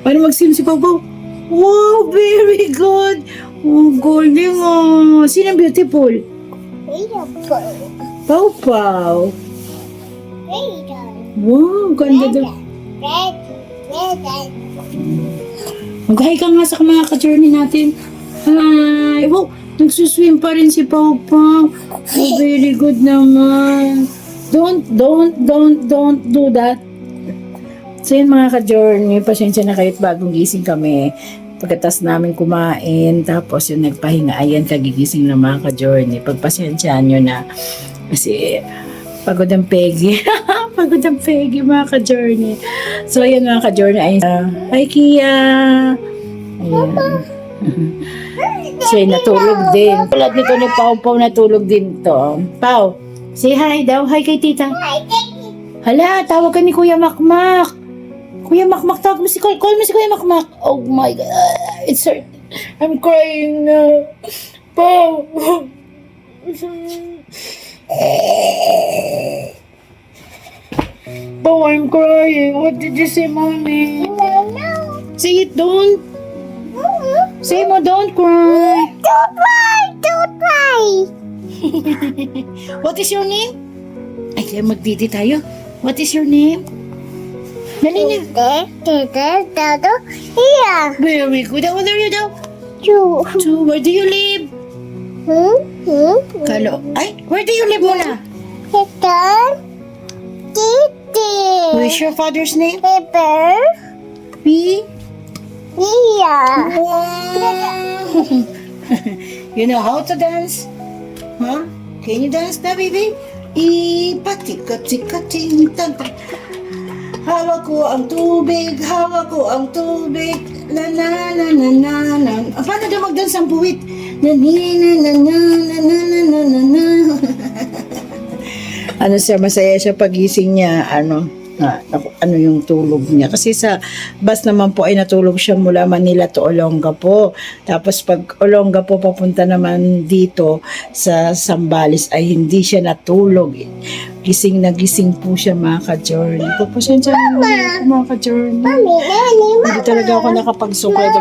Paano mag-swim si Pau Pau? Wow, very good. Oh, galing ah. Sino ang beautiful? Pau Pau. Wow, ganda daw. Mag-hi ka nga sa mga ka-journey natin. Hi. Wow, nagsuswim pa rin si Pau Pau. Oh, very good naman. Don't do that. So yun mga ka-journey, pasensya na kayo't bagong gising kami. Pagkatas namin kumain, tapos yung nagpahinga, ayan, kagigising na mga ka-journey. Pagpasensyaan nyo na. Kasi pagod ang Peggy. Pagod ang Peggy mga ka-journey. So ayan mga ka-journey, ay hi Kia! Ayan. Siya natulog din. Tulad nito ni Pau Pau, natulog din to. Pau, say hi daw. Hi kay tita. Hala, tawag ka ni Kuya Makmak. Kuya Makmak, tawag mo si Call mo si Kuya Makmak. Oh my God. It's hurt. I'm crying now. Pau. Pau, I'm crying. What did you say, Mommy? Say it, don't. Say mo, don't cry. Don't cry. What is your name? Ay, kaya magdidi tayo. What is your name? Dali na. Here. Very good. How old are you daw? You. 2. Where do you live? Kalo. Ay, where do you live muna? What is your father's name? Paper. P. Here. Wow. You know how to dance? Huh? Can you dance na, baby? Ipati-kati-kating tantang. Hawak ko ang tubig, hawak ko ang tubig. Na na na na na na. Paano daw mag-dance ang buwit? Na na na na na na na na na. Ano siya, masaya siya pagising niya, ano yung tulog niya. Kasi sa bus naman po ay natulog siya mula Manila to Olongapo. Tapos pag Olongapo papunta naman dito sa Zambales ay hindi siya natulog. Gising na gising po siya mga ka-journey. Pasensya na mga ka-journey. Hindi talaga ako nakapag-suklay.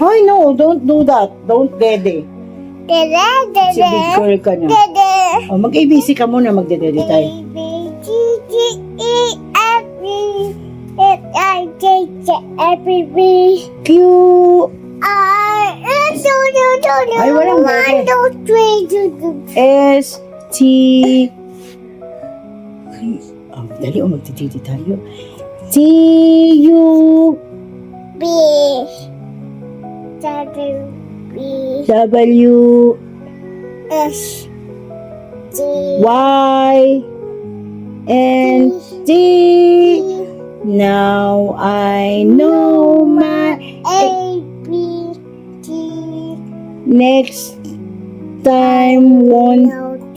Ay no, don't do that. Don't dede. Si big girl ka na. O, mag-ABC ka muna, magdedede tayo. Q. Ay, walang S. T. Dali, magdedede tayo. T. U. W. Y. And D. Now I know my next time won't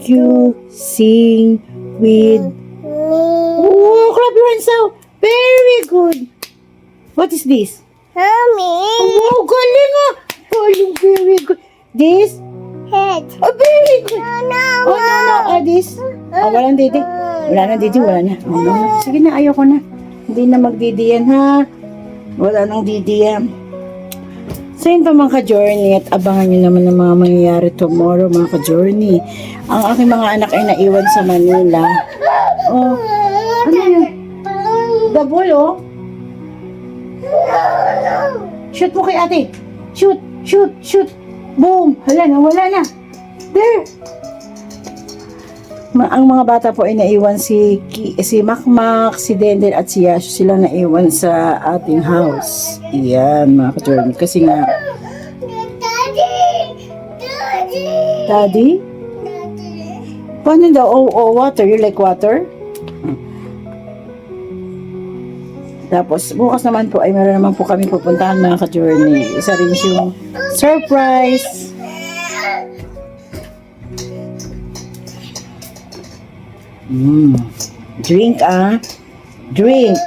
you sing with oh, clap your hands out. Very good. What is this? Oh, galing ah. Galing, very good. This? Head. Oh, very good. No. Oh, no. This? Oh, walang didi. Wala na didi, wala na. Oh, no. Sige na, ayoko na. Hindi na magdidi yan, ha? Wala nang didi yan. So, yun pa mga ka-journey at abangan nyo naman ang mga mangyayari tomorrow, mga ka-journey. Ang aking mga anak ay naiwan sa Manila. Oh, ano yun? Gabol, oh. Shoot mo kay ate. Shoot. Boom! Hala na, wala na. There! Ang mga bata po ay naiwan si Makmak, si Denden at si Yashu. Sila naiwan sa ating house. Iyan, mga ka-journey. Kasi nga... Daddy? Paano daw? Oh, water. You like water? Tapos, bukas naman po ay meron naman po kami pupuntahan mga ka-journey. Isa rin yung surprise. Drink, Drink.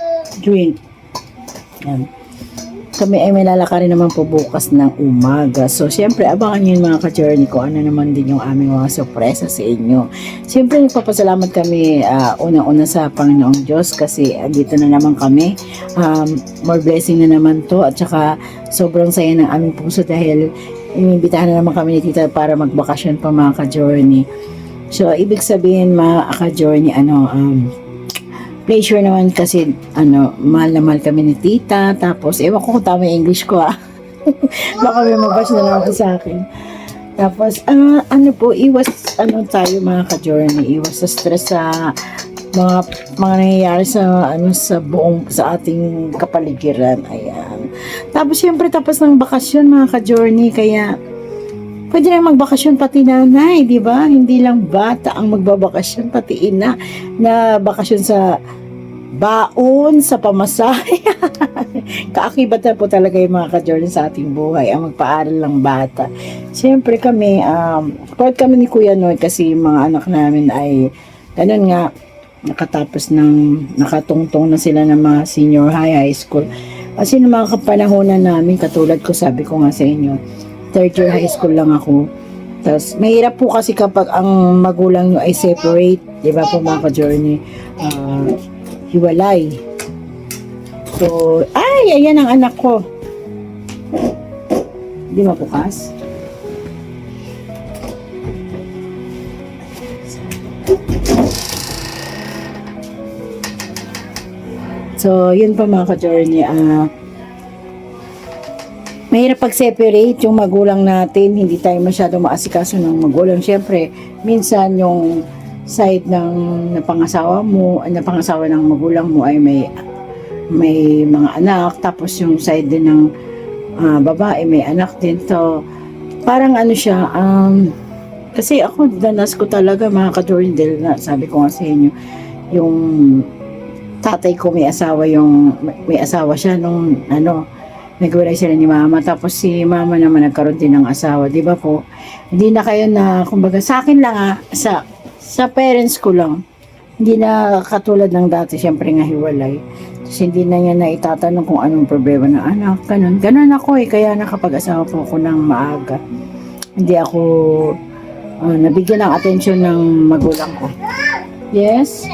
Yan. kami ay may lalakarin naman po bukas ng umaga. So, syempre, abangan nyo yung mga ka-journey ko. Ano naman din yung aming mga sorpresa sa inyo. Syempre, nagpapasalamat kami unang-una sa Panginoong Diyos kasi andito na naman kami. More blessing na naman to. At saka, sobrang saya ng aming puso dahil inimbitahan na naman kami ni Tita para magbakasyon pa mga ka-journey. So, ibig sabihin mga ka-journey, pleasure naman kasi mahal na mahal kami ni Tita. Tapos ewan ko kung tama yung English ko baka may mabash na lang sa akin. Tapos iwas tayo mga ka-journey, iwas sa stress sa mga nangyayari sa sa ating kapaligiran. Ayan. Tapos syempre tapos ng bakasyon mga ka-journey, kaya pwede na magbakasyon pati nanay, di ba? Hindi lang bata ang magbabakasyon, pati ina na bakasyon sa baon, sa pamasahe. Kaakibat na po talaga yung mga ka-journey sa ating buhay, ang magpaaral lang bata. Siyempre kami, proud kami ni Kuya Noy kasi yung mga anak namin ay, ganun nga, nakatungtong na sila ng mga senior high school. Kasi ng mga kapanahonan namin, katulad ko, sabi ko nga sa inyo, third year high school lang ako. Tapos, mahirap po kasi kapag ang magulang nyo ay separate, di ba po mga ka-journey, hiwalay. So, ayan ang anak ko. Di mapukas? So, yun pa mga ka-journey, mahirap pag-separate yung magulang natin, hindi tayo masyadong maasikaso ng magulang. Siyempre, minsan yung side ng napangasawa ng magulang mo ay may mga anak, tapos yung side din ng babae may anak din. So, parang siya, kasi ako, danas ko talaga mga ka-journey, na sabi ko nga sa inyo, yung tatay ko may asawa siya nung nagwalay sila ni mama, tapos si mama naman nagkaroon din ng asawa, di ba po? Hindi na kayo na, kumbaga sa akin lang sa parents ko lang, hindi na katulad ng dati, syempre nga hiwalay. Kasi hindi na niya na itatanong kung anong problema ng anak, ganun ako kaya nakapag-asawa po ako ng maaga. Hindi ako nabigyan ng atensyon ng magulang ko. Yes?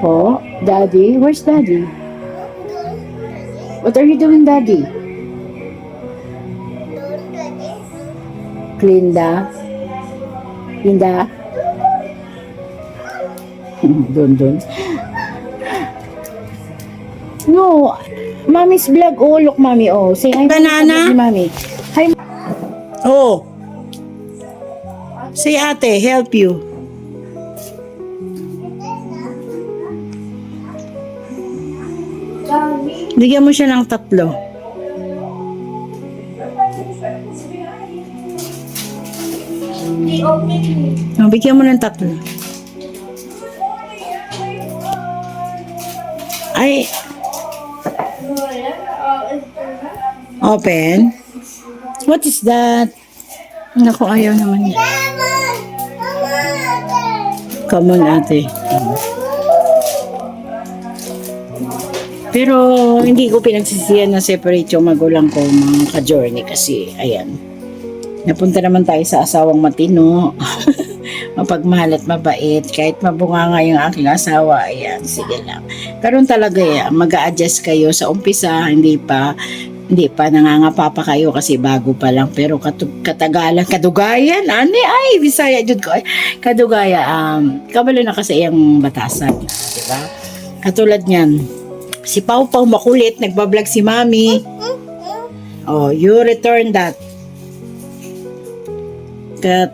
Po? Daddy? Where's Daddy? What are you doing, Daddy? Linda? Doon. No, Mommy's vlog. Oh, look, Mommy. Oh, say hi. Banana? Mommy. Hi. Oh. Say ate, help you. Bigyan mo siya ng 3. Bigyan mo ng 3. Ay. Open. What is that? Naku, ayaw naman niya. Come on, ate. Pero hindi ko pinagsisiyan na separate yung magulang ko mga ka-journey kasi ayan. Napunta naman tayo sa asawang matino. Mapagmahal at mabait. Kahit mabunga nga yung aking asawa, ayan, sige lang. Karoon talaga mag-a-adjust kayo sa umpisa, hindi pa nangangapa pa kayo kasi bago pa lang. Pero kadugayan, ay, Bisaya jud ko. Kadugaya, kabalo na kasi yung batasan. Diba? Katulad niyan. Si Pau Pau makulit, nagbablog si Mami. Oh, you return that.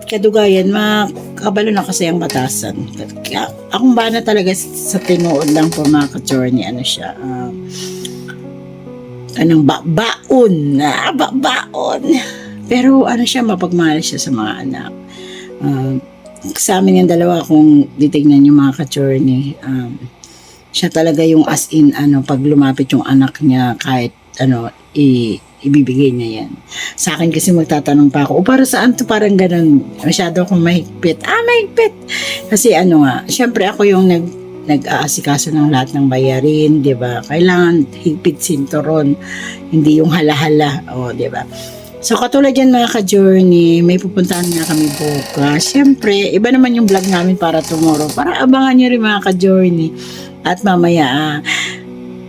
Kadugayan, makabalo na kasi ang batasan. Akong bana talaga sa tinuod lang po mga ka-journey, siya. Baon. Baon. Pero siya, mapagmahal siya sa mga anak. Sa amin yung dalawa, kung titignan yung mga ka-journey, siya talaga yung as in, pag lumapit yung anak niya, kahit, ibibigay niya yan. Sa akin kasi magtatanong pa ako, para saan to? Parang ganun, masyado akong mahigpit. Mahigpit! Kasi syempre ako yung nag-aasikaso ng lahat ng bayarin, di ba? Kailangan higpit sinturon, hindi yung halahala, o, di ba? So, katulad yan mga ka-journey, may pupuntahan na kami bukas. Siyempre, iba naman yung vlog namin para tomorrow. Para abangan nyo rin mga ka-journey. At mamaya,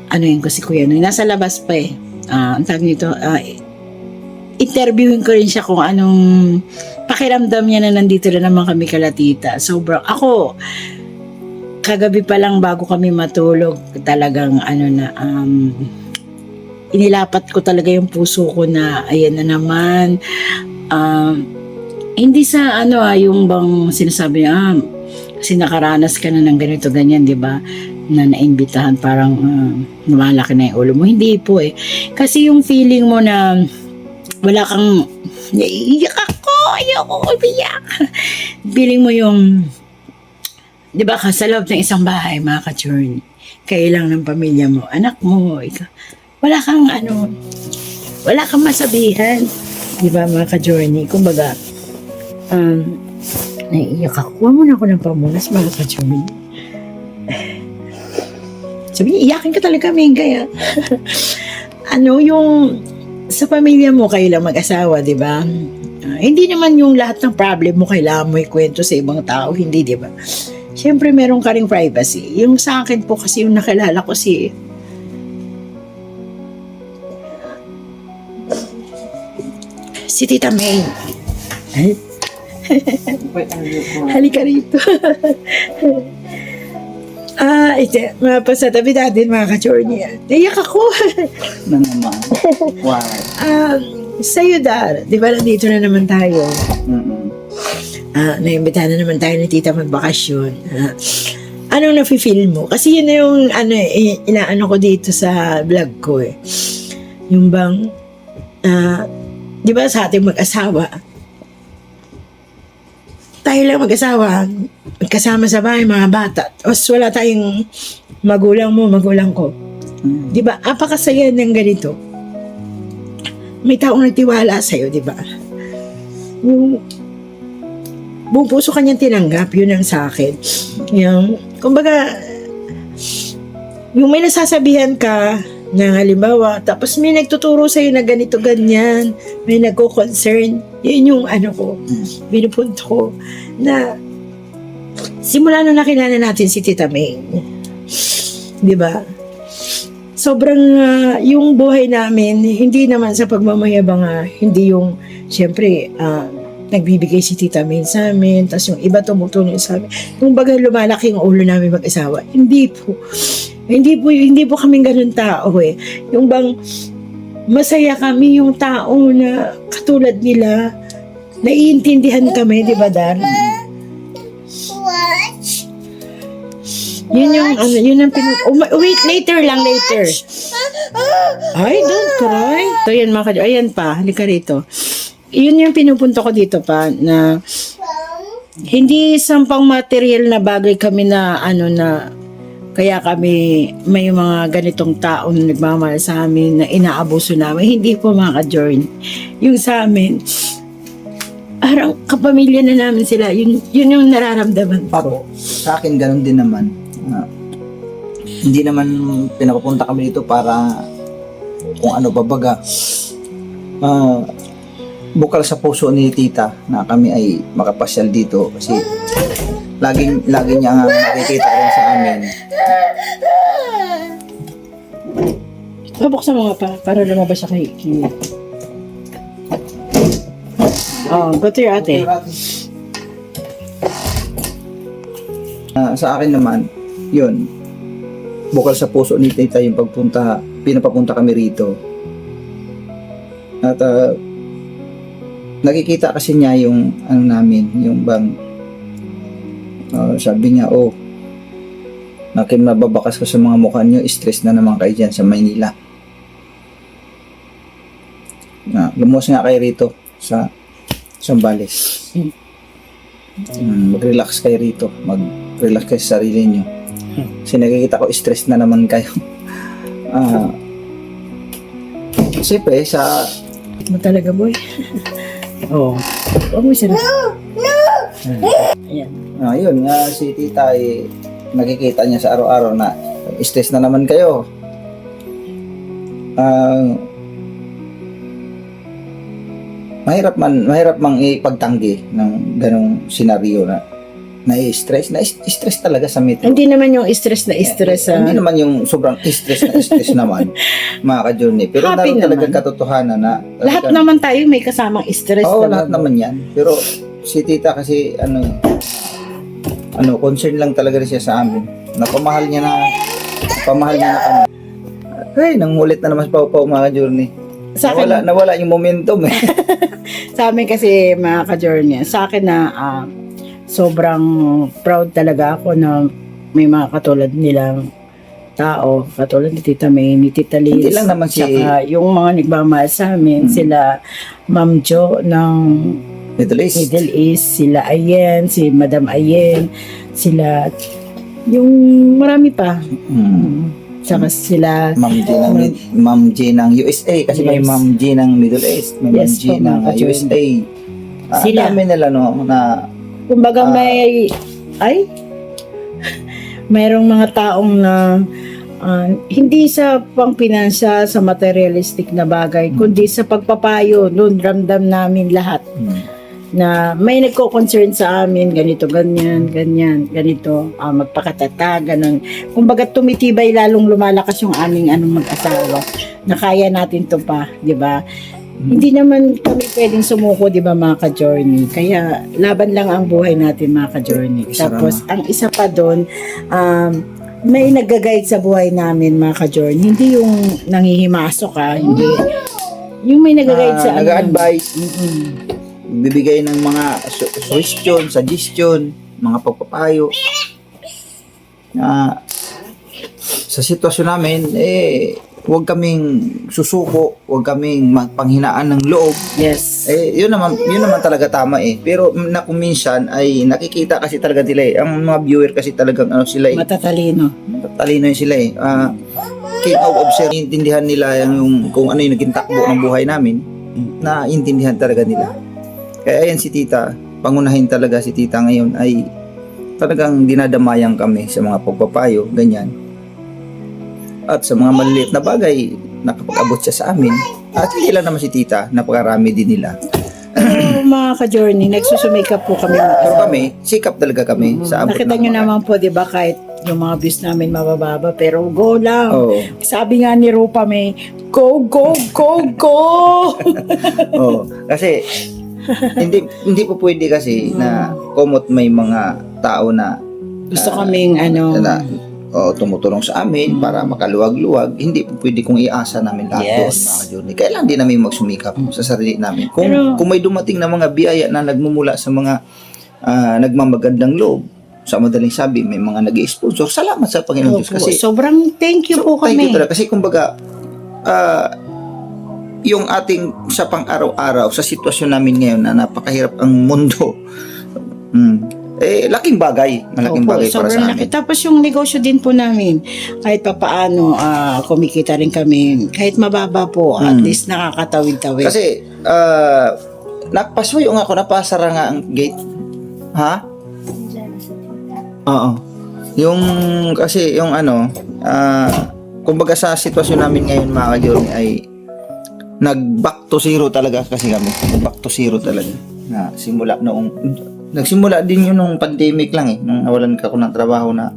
ano yun ko si Kuya Noy, nasa labas pa eh. Ang tawag nito, interviewin ko rin siya kung anong pakiramdam niya na nandito na naman kami kala tita. Sobrang, ako, kagabi pa lang bago kami matulog, talagang inilapat ko talaga yung puso ko na ayan na naman. Hindi sa yung bang sinasabi kasi nakaranas ka na ng ganito ganyan, di ba? Na naimbitahan parang lumalaki na yung ulo mo. Hindi po eh. Kasi yung feeling mo na wala kang naiiyak ako, ayoko umiyak. Feeling mo yung, di ba, sa loob ng isang bahay, mga ka-journey, kayo lang ng pamilya mo, anak mo, ikaw, wala kang masabihan, di ba, mga ka-journey, kumbaga, naiiyak ako, huwag mo na ako ng pamunas, mga ka-journey. Sabi niya, iyakin ka talaga, Mengay, yung sa pamilya mo, kayo lang mag-asawa, di ba? Hindi naman yung lahat ng problem mo kailangan mo ikwento sa ibang tao, hindi, di ba? Siyempre, meron ka ring privacy. Yung sa akin po kasi yung nakilala ko si Tita May. Halika rito. Mapasatabi natin mga ka-journey. Naiyak ako. Na naman. Wow. Sa'yo, Dar, di ba nandito na naman tayo? Naimbitahan na naman tayo ni Tita magbakasyon. Anong nafe-feel mo? Kasi yun na yung inaano ko dito sa vlog ko eh. Yung bang, di ba sa ating mag-asawa, tayo lang mag-asawa, magkasama sa bahay, mga bata. Tapos wala tayong magulang mo, magulang ko. Di ba? Apakasaya ng ganito. May taong nagtiwala sa'yo, di ba? Yung buong puso kanyang tinanggap, yun ang sa akin. Yung, kumbaga, yung may nasasabihan ka, na halimbawa, tapos may nagtuturo sa'yo na ganito, ganyan, may nagko-concern, yun yung binupunto ko, na simula nung nakilala natin si Tita May, di ba? Sobrang yung buhay namin, hindi naman sa pagmamayabang, hindi yung, siyempre, nagbibigay si Tita May sa amin, tapos yung iba tumutulong sa amin. Kung baga lumalaki ang ulo namin mag-asawa, hindi po kaming ganun tao eh. Yung bang masaya kami yung tao na katulad nila, naiintindihan kami, di ba, Dan? What? Yun yung, yun ang wait, later. Ay, don't cry. So, yan mga kadyo. Ayan pa, halika rito. Yun yung pinupunto ko dito pa, na hindi sampang material na bagay kami na, na, kaya kami, may mga ganitong taong nagmamahal sa amin na inaabuso namin. Hindi po mga ka-journey. Yung sa amin, parang kapamilya na namin sila. Yun yung nararamdaman ko. Sa akin, ganun din naman. Hindi naman pinapapunta kami dito para kung ano babaga. Bukal sa puso ni Tita na kami ay makapasyal dito kasi lagi niya nga nakikita rin sa amin. Buksan mo nga pa, para lumabas siya kay go to your ate. Sa akin naman, yun, bukal sa puso ni Tita yung pinapapunta kami rito. At nakikita kasi niya yung namin, yung bang sabi niya, nakin mababakas ko sa mga mukha niyo, stress na naman kayo dyan sa Maynila. Lumuwas nga kayo rito sa Zambales. Mag-relax kayo rito, mag-relax kayo sa sarili niyo. Kasi nakikita ko stress na naman kayo. Siyempre, sa mo talaga, boy. Huwag mo siya. No! Ayan. Yun, si Tita ay nakikita niya sa araw-araw na stress na naman kayo. Mahirap mang ipagtanggi ng ganong senaryo na stress talaga sa meeting. Hindi naman yung stress na stress. Hindi naman yung sobrang stress naman, mga ka-journey. Pero Happy naroon talaga naman. katotohanan na Lahat naman tayo may kasamang stress. oo, na lahat naman yan. Pero si tita kasi concern lang talaga rin siya sa amin. Napamahal niya na kami. Ay, nangulit na naman si Pau Pau, mga ka-journey. Sa akin, Nawala yung momentum eh. sa amin kasi mga ka-journey, sa akin na sobrang proud talaga ako na may mga katulad nilang tao, katulad ni Tita May, ni Tita Liz, Hindi lang naman si- tsaka yung mga nagmamahal sa amin, sila Ma'am Jo ng Middle East. Middle East, sila Ayen, si Madam Ayen, sila, yung marami pa. Tsaka sila, Ma'am G ng USA kasi may Yes. Ma'am G ng Middle East, may Ma'am Yes G po, ng mga ka-journey. USA. Sila. Ang dami nila na kumbaga mayroong mga taong na hindi sa pangpinansya, sa materialistic na bagay, kundi sa pagpapayo, noon ramdam namin lahat na may nagko-concern sa amin, ganito, ganyan, ganito, magpakatata, ganun. Kumbaga tumitibay, lalong lumalakas yung aming mag-asawa na kaya natin to pa, di ba? Hindi naman kami pwedeng sumuko, di ba, mga ka-journey? Kaya laban lang ang buhay natin, mga ka-journey. Tapos, ang isa pa doon, may nag-guide sa buhay namin, mga ka-journey. Hindi yung nangihimasok, hindi. Yung may nag-guide sa nag-advise, Mm-mm. bibigay ng mga suggestion, mga pagpapayo. Sa sitwasyon namin, huwag kaming susuko, huwag kaming magpanghinaan ng loob. Yes. Yun naman talaga tama eh. Pero na kung minsan ay nakikita kasi talaga nila eh. Ang mga viewer kasi talagang sila eh. Matatalino. Talino yun sila eh. King of observe, intindihan nila yung kung ano yung naging takbo ng buhay namin, na intindihan talaga nila. Kaya yan si tita, pangunahin talaga si tita ngayon ay talagang dinadamayan kami sa mga pagpapayo, ganyan. At sa mga maliliit na bagay, nakapag-abot siya sa amin. At hindi lang naman si tita, napakarami din nila. Pero mga ka-journey, nagsusumikap po kami. Pero kami, sikap talaga kami sa abot Nakita ng nyo mga- naman po, di ba, kahit yung mga views namin mabababa, pero go lang. Oo. Sabi nga ni Rupa May, go, go, go, go! Oo. Kasi hindi po pwede kasi na komot may mga tao na Gusto kaming tumutulong sa amin para makaluwag-luwag. Hindi po pwede kung iasa namin lahat doon, Yes. mga journey. Kailangan din namin magsumikap sa sarili namin. Kung may dumating na mga biyaya na nagmumula sa mga nagmamagandang loob, sa madaling sabi, may mga nag-i-sponsor. Salamat sa Panginoon Diyos. Kasi sobrang thank you po thank kami. you talaga. Kasi kumbaga, yung ating sa pang-araw-araw, sa sitwasyon namin ngayon na napakahirap ang mundo, laking bagay. Malaking Opo, bagay para sobrang sa laki. amin. Tapos yung negosyo din po namin, kahit papaano, kumikita rin kami, kahit mababa po, at least nakakatawid-tawid. Kasi, nakpasuyo nga ako, napasara nga ang gate. Ha? Oo. Kasi yung kumbaga sa sitwasyon namin ngayon, mga ka-journey, ay nag-back to zero talaga kasi kami. Back to zero talaga. Nagsimula din yun nung pandemic lang eh. Nung nawalan ako ng trabaho na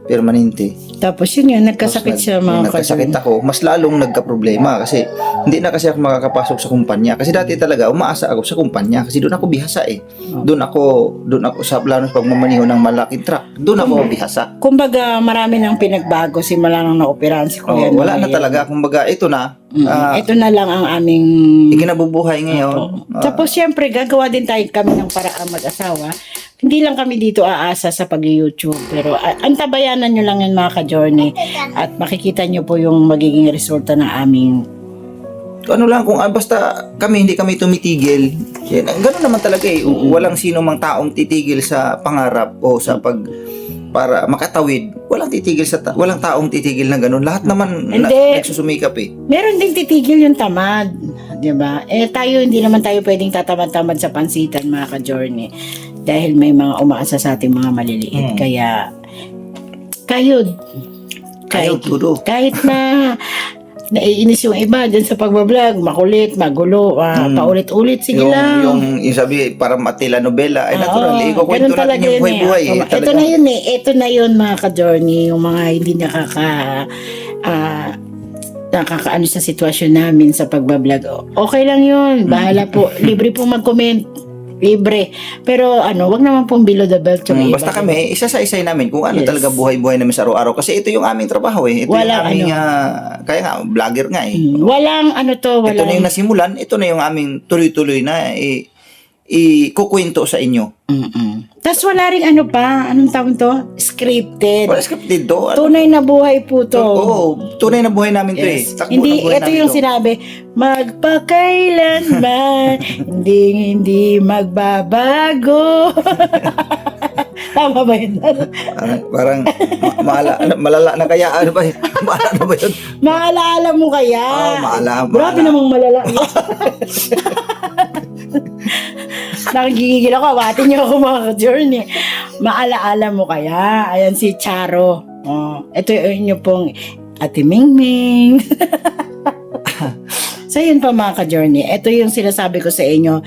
permanente. Tapos yun yun, nagkasakit siya mga Nagkasakit ka-journey. ako, mas lalong nagka-problema kasi hindi na kasi ako makakapasok sa kumpanya. Kasi dati talaga umaasa ako sa kumpanya kasi doon ako bihasa eh. Doon ako sa plano sa pagmamaniho ng malaking truck. Doon ako bihasa. Kumbaga, marami nang pinagbago, simula nang naoperahan si Kuya. Wala na Noel. talaga. Kumbaga, ito na. Ito na lang ang aming... Ikinabubuhay ngayon. Tapos, syempre, gagawa din tayo kami ng paraan mag-asawa. Hindi lang kami dito aasa sa pag-YouTube. Pero, antabayanan nyo lang yun, mga ka-journey. At makikita nyo po yung magiging resulta ng aming... Ano lang, kung basta hindi kami tumitigil. Yan, ganun naman talaga eh. Walang sino mang taong titigil sa pangarap o sa para makatawid. Walang taong titigil na ganun. Lahat naman Hindi. nagsusumikap eh. Meron din titigil yung tamad. Diba? Hindi naman tayo pwedeng tatamad-tamad sa pansitan, mga ka-journey. Dahil may mga umaasa sa ating mga maliliit. Kaya, Kayod. Ayaw, tudo. Kahit na naiinis yung iba dyan sa pagbablog, makulit, magulo, paulit-ulit, sige lang. Yung sabi, para telenovela, ay natural, Oo, ikukwento ganun natin yung yun buhay-buhay. eh. Ito na yun eh. Ito na yun mga ka-journey, yung mga hindi nakakaano sa sitwasyon namin sa pagbablog. Okay lang yun. Bahala po. Libre po mag-comment. Libre. Pero wag naman pong below the belt yung iba. Basta kami, isa-isa namin kung ano Yes. talaga buhay-buhay namin sa araw-araw. Kasi ito yung aming trabaho eh. Ito Walang yung aming, kaya nga, vlogger nga eh. Walang Ito na yung nasimulan, ito na yung aming tuloy-tuloy na ikukwento sa inyo. Tapos wala rin anong tawag to? Scripted. Wala scripted to. Tunay na buhay po to. Oo, tunay na buhay namin to eh. Yes. Takbo Hindi, ng buhay ito namin yung to. sinabi, magpakailanman, hindi magbabago. Tama ba yun? Parang malala na kaya, ano ba yun? Maalala na ba yun? Maalaala mo kaya? Grabe namang malala. Nakikigil ako, awatin niyo ako mga ka-journey. Maalaala mo kaya? Ayan si Charo. Ito yung inyo pong Ate Mingming. So yun pa mga ka-journey. Ito yung sinasabi ko sa inyo.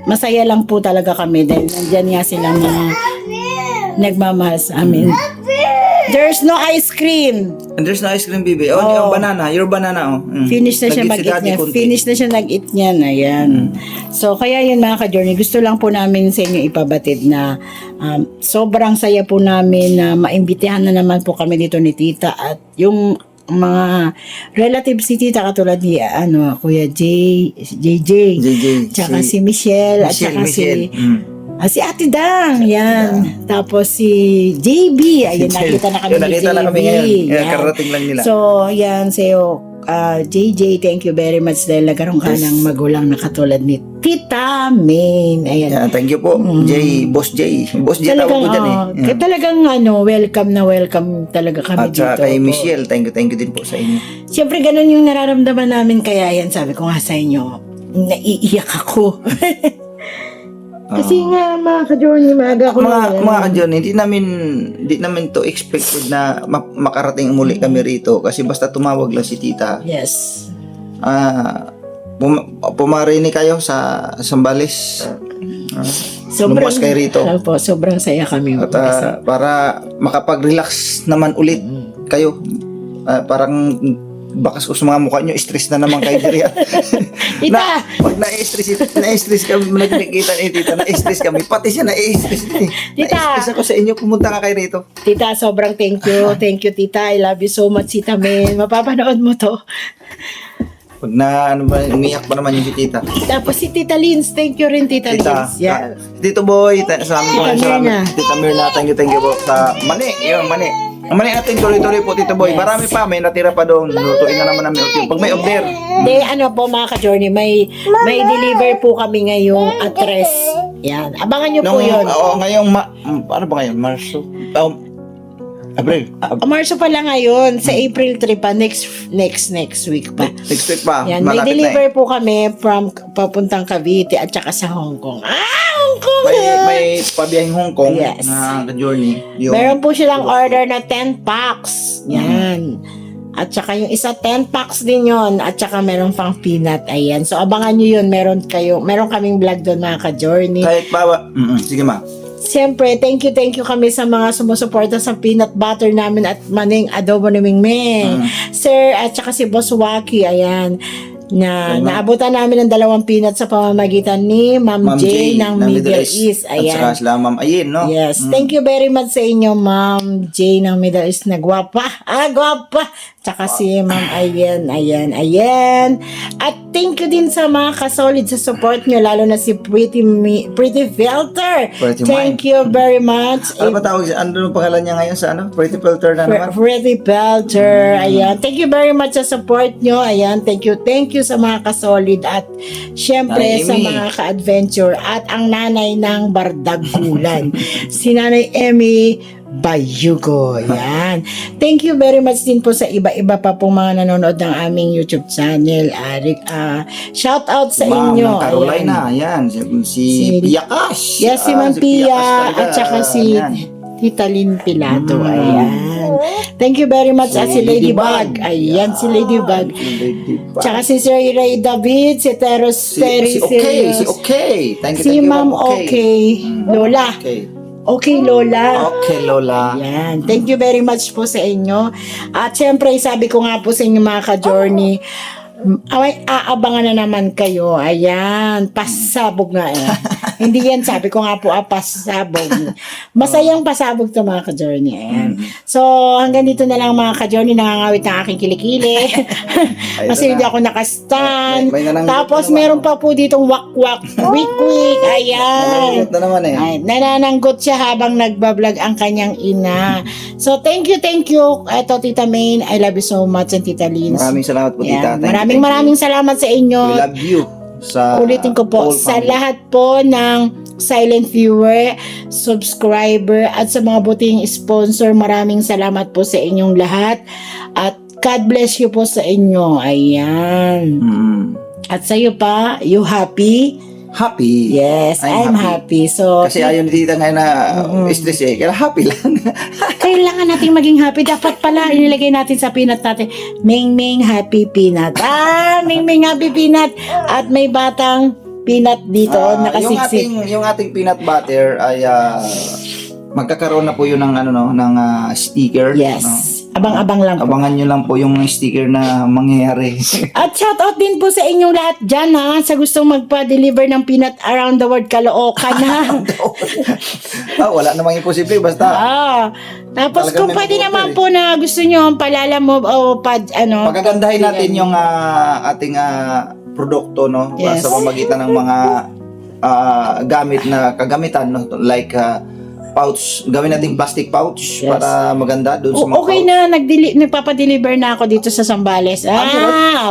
Masaya lang po talaga kami dahil nandyan nga silang mga nagmamahal sa amin. There's no ice cream. And there's no ice cream, baby. Yung banana. Your banana, Finish na siya Nag-eat si mag-eat Daddy niya. konti. Finish na siya nag-eat niya na yan. So, kaya yun mga ka-journey. Gusto lang po namin sa inyo ipabatid na sobrang saya po namin na maimbitahan na naman po kami dito ni Tita at yung mga relatives si Tita katulad ni Kuya JJ. Tsaka si Michelle. At tsaka si Ate Dang, yan. Tapos si JB, ayun, nakita na kami ni Nakita JB. na kami ngayon. Yan. Kararating lang nila. So, yan, sa'yo, JJ, thank you very much dahil nagkaroon ka ng magulang na katulad ni Tita Main. Ayan. Yeah, thank you po, Boss J. Boss J tawag ko dyan eh. Talagang welcome talaga kami At dito. kay Michelle, thank you din po sa inyo. Siyempre, ganun yung nararamdaman namin. Kaya yan, sabi ko nga sa inyo, naiiyak ako. Kasi nga, mga ka-journey, maaga ko Mga ka-journey, hindi namin to expected na makarating muli kami rito kasi basta tumawag lang si Tita. Yes. Pumarini kayo sa Sambales. Lumuwas kayo rito. Opo, sobrang saya kami. At para makapag-relax naman ulit kayo. Parang bakas ko sa mga mukha nyo, stress na naman kayo diri. Tita! Pag na-stress kami, nagkikita ni Tita, na-stress kami, pati siya na-stress. Tita! Na-stress ako sa inyo, pumunta ka kayo rito. Tita, sobrang thank you. Thank you, Tita. I love you so much, Tita Mel. Mapapanood mo to. Pag umiyak pa naman yung si Tita. Tapos si Tita Lins. Thank you rin, Tita Lins. Yeah. Tito Boy, salamat po. Tita Mirna. Tita Mirna, thank you po sa mani. Ang mani natin, tuloy-tuloy po, Tito Boy. Yes. Marami pa, may natira pa doon. Lutuin na naman namin. Pag may order. De, po mga ka-journey, may deliver po kami ngayong address. Yan. Abangan nyo po yun. Ngayong, ano ba ngayon? Marso? April. Marso pa lang ngayon. Sa April 3 pa. Next week pa. Next week pa. Yan. May Malapit deliver na po kami from papuntang Cavite at saka sa Hong Kong. Hong Kong! May pabiyahing Hong Kong Yes. na journey. Meron po silang order na 10 packs. Yan. At saka yung isa 10 packs din yon. At saka meron pang peanut. Ayan. So abangan nyo yun. Meron kaming vlog doon mga ka-journey. Kahit pa, sige ma. Siyempre, thank you kami sa mga sumusuporta sa peanut butter namin at maning adobo ni Mingming. Sir, at saka si Boss Waki, ayan. Naabutan namin ng 2 peanut sa pamamagitan ni Ma'am J ng Middle East. At Ayan. saka sila Ma'am Ayin, no? Yes. Thank you very much sa inyo, Ma'am J ng Middle East na gwapa. Gwapa! Tsaka si Ma'am ayan. At thank you din sa mga kasolid sa support nyo, lalo na si Pretty Filter. Pretty Thank you very much. Ano ba tawag siya? Ano yung pangalan niya ngayon sa Pretty Filter na naman? Pretty Filter. Ayan. Thank you very much sa support nyo. Ayan. Thank you sa mga kasolid at syempre sa mga ka-adventure at ang nanay ng Bardagkulan. Si Nanay Emmy Bayugo. Yan. Thank you very much din po sa iba-iba pa pong mga nanonood ng aming YouTube channel. Shout out sa inyo. Ma'am Carolina, ayan. Si Pia Cash. Yes, si Ma'am Pia. At saka si Tita Lynn Pilado. Mm. Ayan. Thank you very much. Si Si Ladybug. Ladybug. Ayan, si Ladybug. Ladybug. Tsaka si Sir Ray David, si Teros Terry si Okay. Thank you, si thank you, Ma'am Okay. Lola. Okay. Okay, Lola. Okay, Lola. Ayan. Thank you very much po sa inyo. At syempre, sabi ko nga po sa inyo mga ka-journey, aabangan na naman kayo. Ayan. Pasabog nga eh. Hindi yan, sabi ko nga po, pasabog. Masayang pasabog to mga ka-journey. Ayan. So, hanggang dito na lang mga ka-journey. Nangangawit ng aking kilikili. Kasi hindi ako nakastan. May nananggot Tapos, na naman. meron pa po ditong wak-wak, wik-wik. Ayan. Nananggot na naman eh. Ay, nanananggot siya habang nagbablog ang kanyang ina. So, thank you. Ito, Tita Main, I love you so much. And Tita Lynn. Maraming salamat po, Yan. tita. Thank you, Maraming salamat sa inyo. We love you. Sa Ulitin ko po, whole sa family. lahat po ng silent viewer, subscriber, at sa mga buting sponsor, maraming salamat po sa inyong lahat. At God bless you po sa inyo. Ayan. Mm. At sa iyo pa, you happy? Happy. Yes, I'm happy. So, Kasi ayaw ni tita ngayon na stress eh. Kaya happy lang. kailangan nating maging happy. Dapat pala inilagay natin sa peanut natin, Ming Ming Happy Peanut. Ming Ming Happy Peanut. At may batang peanut dito, nakasiksik. Yung ating peanut butter ay magkakaroon na po yun ng ng sticker. Yes. no? Abang-abang lang po. Abangan nyo lang po yung sticker na mangyayari. At shoutout din po sa inyong lahat dyan ha, sa gustong magpa-deliver ng peanut around the world, Caloocan ha. Wala namang imposible basta Tapos Talagang kung may pwede mag-order naman po na gusto nyo palala mo o pagagandahin natin yung ating produkto no Yes. sa pamamagitan ng mga gamit na kagamitan no like pouch, gawin nating plastic pouch Yes. para maganda doon sa mga Okay pouch. na, nagpapa-deliver na ako dito sa Zambales.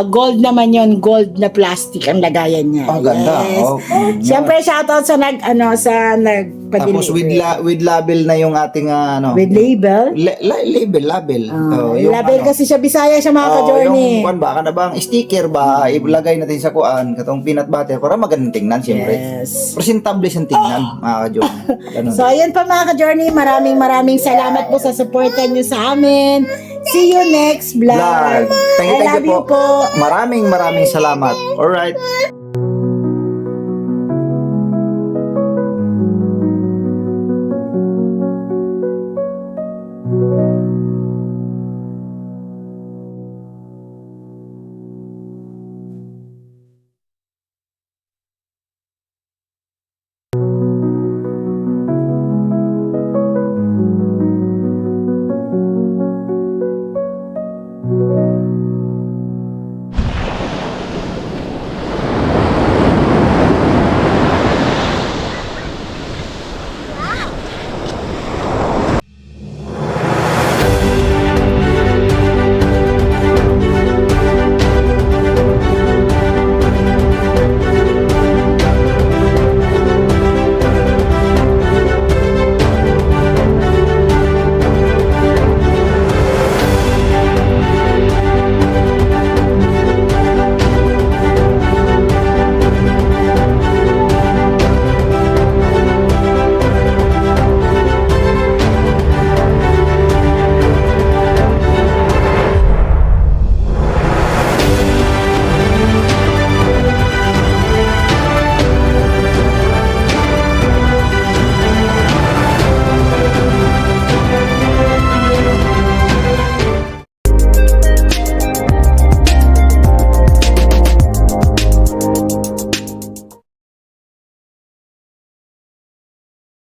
Gold naman yon, gold na plastic ang lagayan niya. Ganda. Yes. Oh, Siyempre, shoutout sa nagpa-deliver. Tapos with label na yung ating With label. label. Yung Label kasi siya Bisaya siya mga ka-journey. yung kuan ba kana bang sticker ba ilagay natin sa kuan katong peanut butter para magandang tingnan siyempre. Yes. Presentable siyang tingnan mga ka-journey. Ganun. So, ayan pa mga ka-journey. Maraming salamat po sa supportan nyo sa amin. See you next vlog. Thank I love you you po. Maraming salamat. Alright.